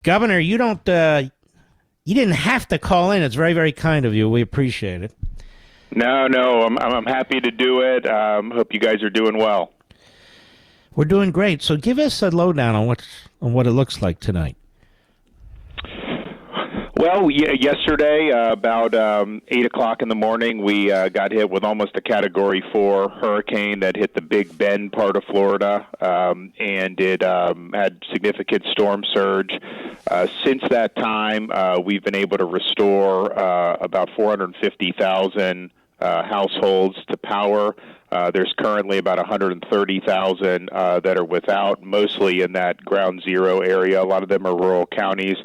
Governor, you didn't have to call in. It's very, very kind of you. We appreciate it. No, I'm happy to do it. Hope you guys are doing well. We're doing great. So give us a lowdown on what it looks like tonight. Well, yesterday, about 8 o'clock in the morning, we got hit with almost a Category 4 hurricane that hit the Big Bend part of Florida, and it had significant storm surge. Since that time, we've been able to restore about 450,000 households to power. There's currently about 130,000 that are without, mostly in that ground zero area. A lot of them are rural counties.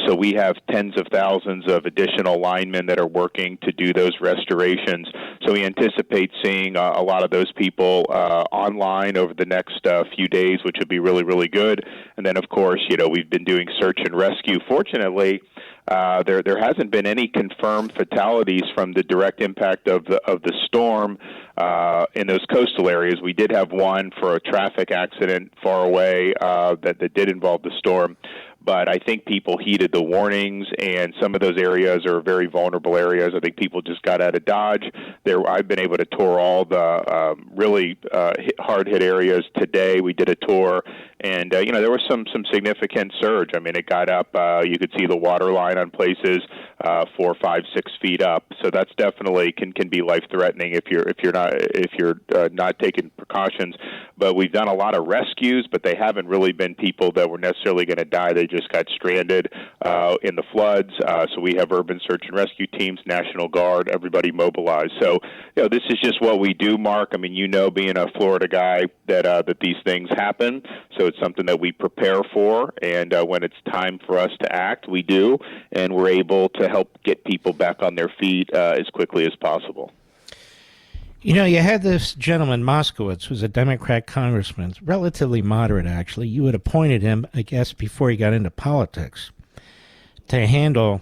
So we have tens of thousands of additional linemen that are working to do those restorations. So we anticipate seeing a lot of those people online over the next few days, which would be really, really good. And then, of course, we've been doing search and rescue. Fortunately, there hasn't been any confirmed fatalities from the direct impact of the storm in those coastal areas. We did have one for a traffic accident far away that did involve the storm. But I think people heeded the warnings, and some of those areas are very vulnerable areas. I think people just got out of Dodge. I've been able to tour all the really hard-hit areas today. We did a tour, and there was some significant surge. I mean, it got up. You could see the water line on places 4, 5, 6 feet up. So that's definitely can be life-threatening if you're not taking precautions. But we've done a lot of rescues, but they haven't really been people that were necessarily going to die. They just got stranded in the floods. So we have urban search and rescue teams, National Guard, everybody mobilized. So this is just what we do, Mark. I mean, being a Florida guy, that these things happen. So it's something that we prepare for, and when it's time for us to act, we do, and we're able to help get people back on their feet as quickly as possible. You had this gentleman, Moskowitz, who's a Democrat congressman, relatively moderate, actually. You had appointed him, I guess, before he got into politics, to handle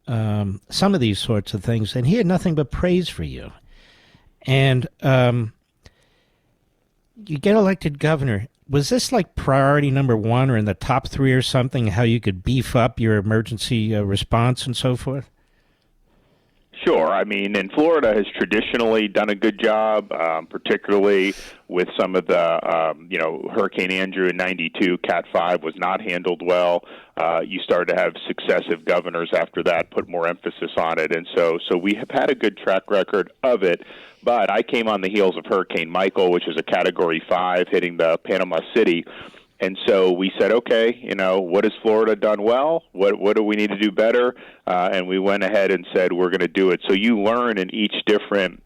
some of these sorts of things, and he had nothing but praise for you. And you get elected governor. Was this like priority number one or in the top 3 or something, how you could beef up your emergency response and so forth? Sure. I mean, and Florida has traditionally done a good job, particularly with some of the, Hurricane Andrew in '92, Cat 5 was not handled well. You started to have successive governors after that put more emphasis on it. And so we have had a good track record of it. But I came on the heels of Hurricane Michael, which is a Category 5 hitting the Panama City. And so we said, okay, what has Florida done well? What do we need to do better? And we went ahead and said we're going to do it. So you learn in each different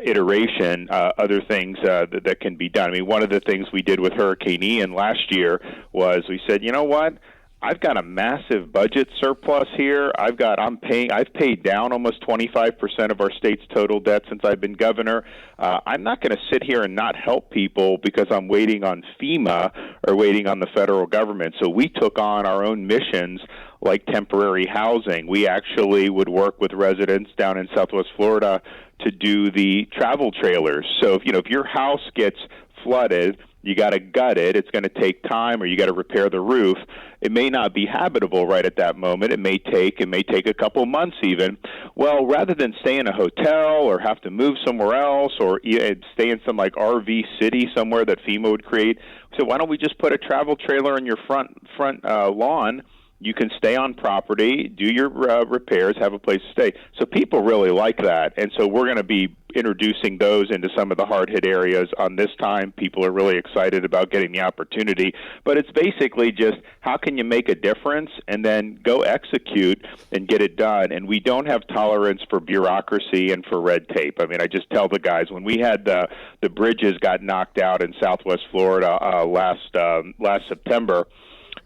iteration other things that can be done. I mean, one of the things we did with Hurricane Ian last year was we said, you know what? I've got a massive budget surplus here. I've paid down almost 25% of our state's total debt since I've been governor. I'm not going to sit here and not help people because I'm waiting on FEMA or waiting on the federal government. So we took on our own missions like temporary housing. We actually would work with residents down in Southwest Florida to do the travel trailers. So if your house gets flooded, you got to gut it. It's going to take time, or you got to repair the roof. It may not be habitable right at that moment. It may take a couple months even. Well, rather than stay in a hotel or have to move somewhere else or stay in some like RV city somewhere that FEMA would create, so why don't we just put a travel trailer on your front lawn? You can stay on property, do your repairs, have a place to stay. So people really like that. And so we're going to be introducing those into some of the hard-hit areas on this time. People are really excited about getting the opportunity. But it's basically just how can you make a difference and then go execute and get it done. And we don't have tolerance for bureaucracy and for red tape. I mean, I just tell the guys, when we had the bridges got knocked out in Southwest Florida last September,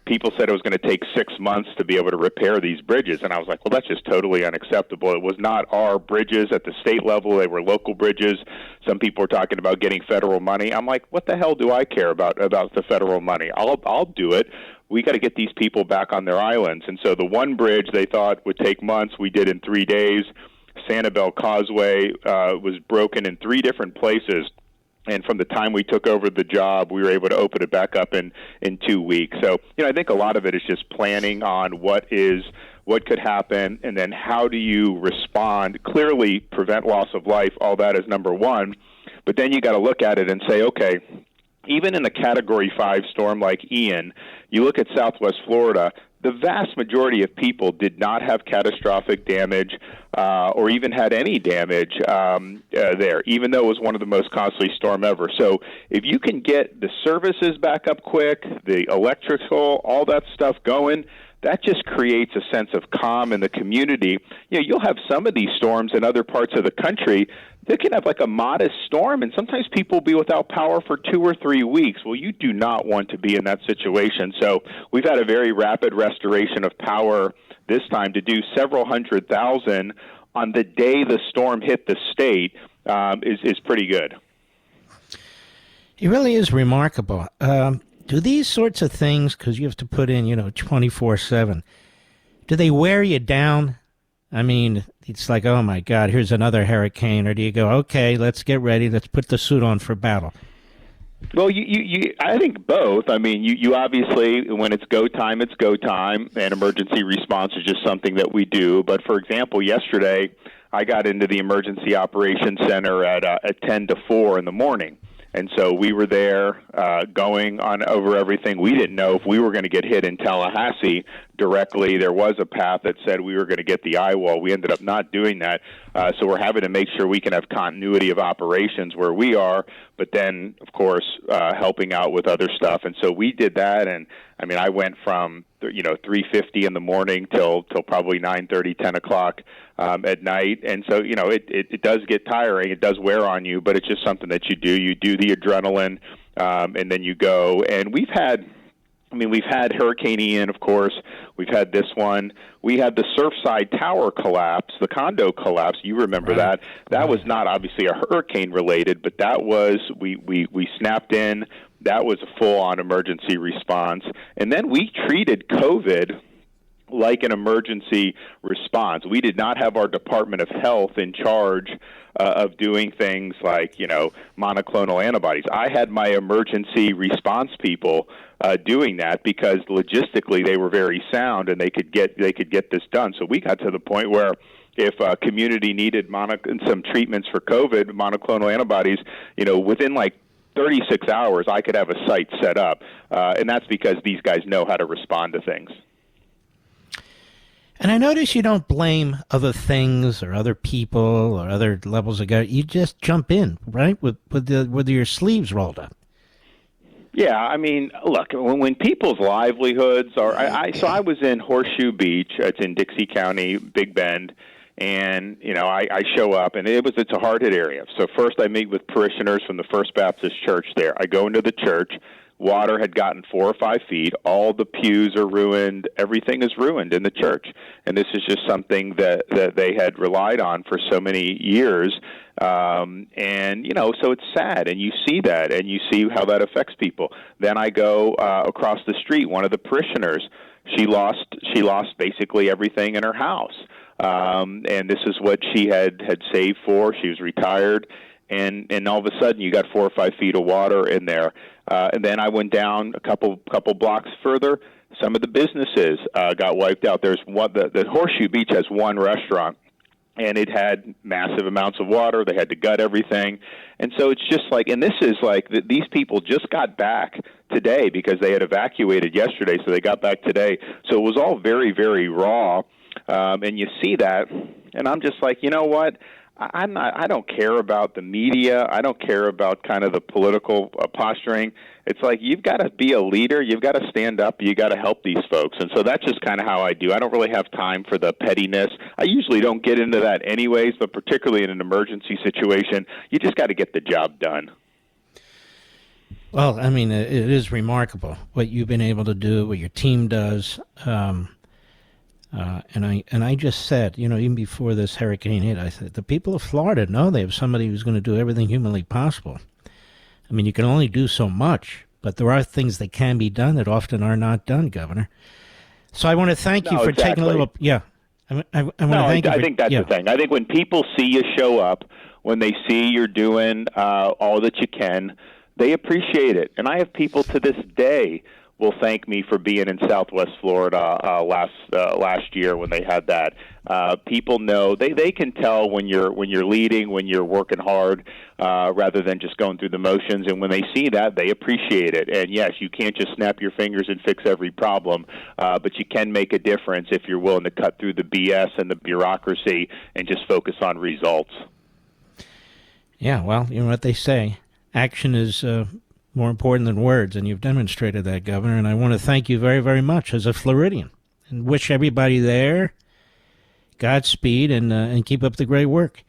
people said it was going to take 6 months to be able to repair these bridges. And I was like, well, that's just totally unacceptable. It was not our bridges at the state level. They were local bridges. Some people were talking about getting federal money. I'm like, what the hell do I care about the federal money? I'll do it. We got to get these people back on their islands. And so the one bridge they thought would take months, we did in 3 days. Sanibel Causeway was broken in 3 different places. And from the time we took over the job, we were able to open it back up in 2 weeks. So, I think a lot of it is just planning on what could happen, and then how do you respond. Clearly, prevent loss of life, all that is number one. But then you got to look at it and say, okay, even in a Category 5 storm like Ian, you look at Southwest Florida, the vast majority of people did not have catastrophic damage or even had any damage there, even though it was one of the most costly storm ever. So if you can get the services back up quick, the electrical, all that stuff going, that just creates a sense of calm in the community. You'll have some of these storms in other parts of the country that can have like a modest storm, and sometimes people will be without power for 2 or 3 weeks. Well, you do not want to be in that situation. So we've had a very rapid restoration of power this time to do several 100,000 on the day the storm hit the state is pretty good. It really is remarkable. Do these sorts of things, because you have to put in, 24/7, do they wear you down? I mean, it's like, oh my God, here's another hurricane. Or do you go, okay, let's get ready, let's put the suit on for battle? Well, I think both. I mean, you obviously, when it's go time, and emergency response is just something that we do. But for example, yesterday, I got into the Emergency Operations Center at 10 to 4 in the morning. And so we were there going on over everything. We didn't know if we were going to get hit in Tallahassee directly. There was a path that said we were going to get the eye wall. We ended up not doing that. So we're having to make sure we can have continuity of operations where we are, but then, of course, helping out with other stuff. And so we did that. And, I mean, I went from 3:50 in the morning till probably 9:30, 10 o'clock at night. And so, it does get tiring. It does wear on you, but it's just something that you do. You do the adrenaline, and then you go. And we've had Hurricane Ian, of course. We've had this one. We had the Surfside Tower collapse, the condo collapse. You remember that. That was not obviously a hurricane related, but that was, we snapped in. That was a full-on emergency response. And then we treated COVID like an emergency response. We did not have our Department of Health in charge of doing things like, monoclonal antibodies. I had my emergency response people doing that because logistically they were very sound and they could get this done. So we got to the point where if a community needed some treatments for COVID, monoclonal antibodies, within like 36 hours, I could have a site set up. And that's because these guys know how to respond to things. And I notice you don't blame other things or other people or other levels of government. You just jump in, right, with your sleeves rolled up. Yeah, I mean, look, when people's livelihoods are, so I was in Horseshoe Beach. It's in Dixie County, Big Bend, and I show up, and it's a hard hit area. So first, I meet with parishioners from the First Baptist Church there. I go into the church. Water had gotten 4 or 5 feet. All the pews are ruined. Everything is ruined in the church. And this is just something that they had relied on for so many years. So it's sad. And you see that, and you see how that affects people. Then I go across the street. One of the parishioners, she lost basically everything in her house. And this is what she had saved for. She was retired. And all of a sudden, you got 4 or 5 feet of water in there. And then I went down a couple blocks further. Some of the businesses got wiped out. There's one. The Horseshoe Beach has one restaurant, and it had massive amounts of water. They had to gut everything, and so it's just like. And this is like these people just got back today because they had evacuated yesterday, so they got back today. So it was all very, very raw, and you see that, and I'm just like, you know what? I don't care about the media. I don't care about kind of the political posturing. It's like you've got to be a leader. You've got to stand up. You got to help these folks. And so that's just kind of how I do. I don't really have time for the pettiness. I usually don't get into that anyways, but particularly in an emergency situation, you just got to get the job done. Well, I mean, it is remarkable what you've been able to do, what your team does. And I just said, even before this hurricane hit, I said, the people of Florida know they have somebody who's going to do everything humanly possible. I mean, you can only do so much, but there are things that can be done that often are not done, Governor. So I want to thank you for taking a little, yeah. I think that's the thing. I think when people see you show up, when they see you're doing all that you can, they appreciate it. And I have people to this day will thank me for being in Southwest Florida last year when they had that. People know they can tell when you're leading, when you're working hard, rather than just going through the motions. And when they see that, they appreciate it. And yes, you can't just snap your fingers and fix every problem, but you can make a difference if you're willing to cut through the BS and the bureaucracy and just focus on results. Yeah, well, you know what they say. Action is more important than words, and you've demonstrated that, Governor, and I want to thank you very, very much as a Floridian and wish everybody there Godspeed and keep up the great work.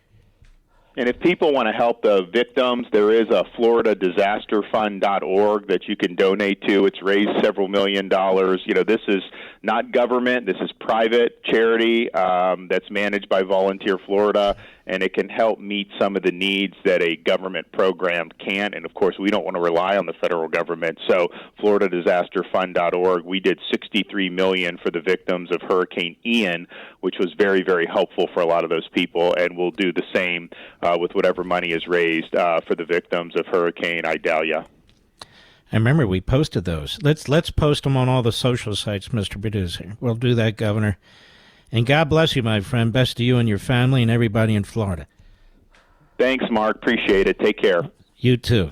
And if people want to help the victims, there is a FloridaDisasterFund.org that you can donate to. It's raised several $1 million. You know, this is not government. This is private charity that's managed by Volunteer Florida, and it can help meet some of the needs that a government program can't. And, of course, we don't want to rely on the federal government. So FloridaDisasterFund.org, we did $63 million for the victims of Hurricane Ian, which was very, very helpful for a lot of those people, and we'll do the same with whatever money is raised for the victims of Hurricane Idalia. I remember we posted those. Let's post them on all the social sites, Mr. Producer. We'll do that, Governor. And God bless you, my friend. Best to you and your family and everybody in Florida. Thanks, Mark. Appreciate it. Take care. You too.